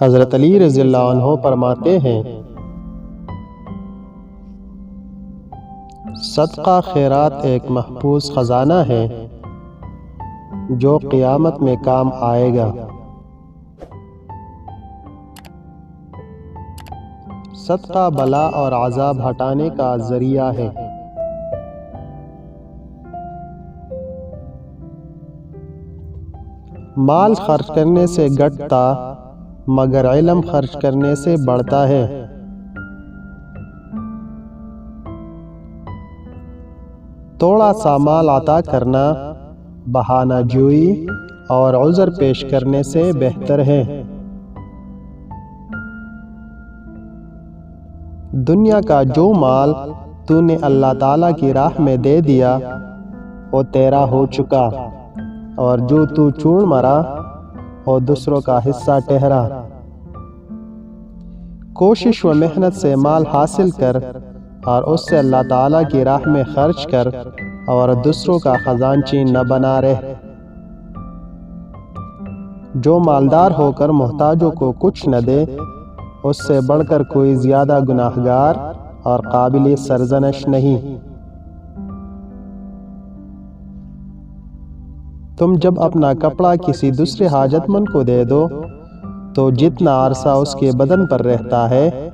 حضرت علی رضی اللہ عنہ فرماتے ہیں، صدقہ خیرات ایک محفوظ خزانہ ہے جو قیامت میں کام آئے گا۔ صدقہ بلا اور عذاب ہٹانے کا ذریعہ ہے۔ مال خرچ کرنے سے گھٹتا مگر علم خرچ کرنے سے بڑھتا ہے۔ تھوڑا سا مال عطا کرنا بہانہ جوئی اور عذر پیش کرنے سے بہتر ہے۔ دنیا کا جو مال تو نے اللہ تعالیٰ کی راہ میں دے دیا وہ تیرا ہو چکا، اور جو تو چوڑ مرا وہ دوسروں کا حصہ ٹھہرا۔ کوشش و محنت سے مال حاصل کر اور اس سے اللہ تعالیٰ کی راہ میں خرچ کر، اور دوسروں کا خزانچی نہ بنا رہ۔ جو مالدار ہو کر محتاجوں کو کچھ نہ دے، اس سے بڑھ کر کوئی زیادہ گناہگار اور قابل سرزنش نہیں۔ تم جب اپنا کپڑا کسی دوسرے حاجت مند کو دے دو تو جتنا عرصہ اس کے بدن پر رہتا ہے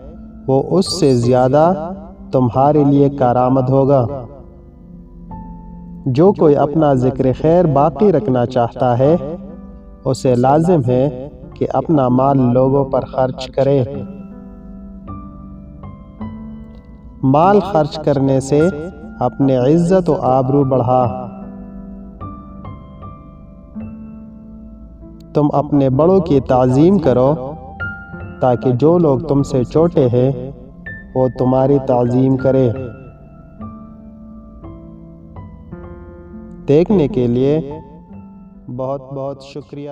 وہ اس سے زیادہ تمہارے لیے کارآمد ہوگا۔ جو کوئی اپنا ذکر خیر باقی رکھنا چاہتا ہے اسے لازم ہے کہ اپنا مال لوگوں پر خرچ کرے۔ مال خرچ کرنے سے اپنے عزت و آبرو بڑھا۔ تم اپنے بڑوں کی تعظیم کرو تاکہ جو لوگ تم سے چھوٹے ہیں وہ تمہاری تعظیم کرے۔ دیکھنے کے لیے بہت بہت شکریہ۔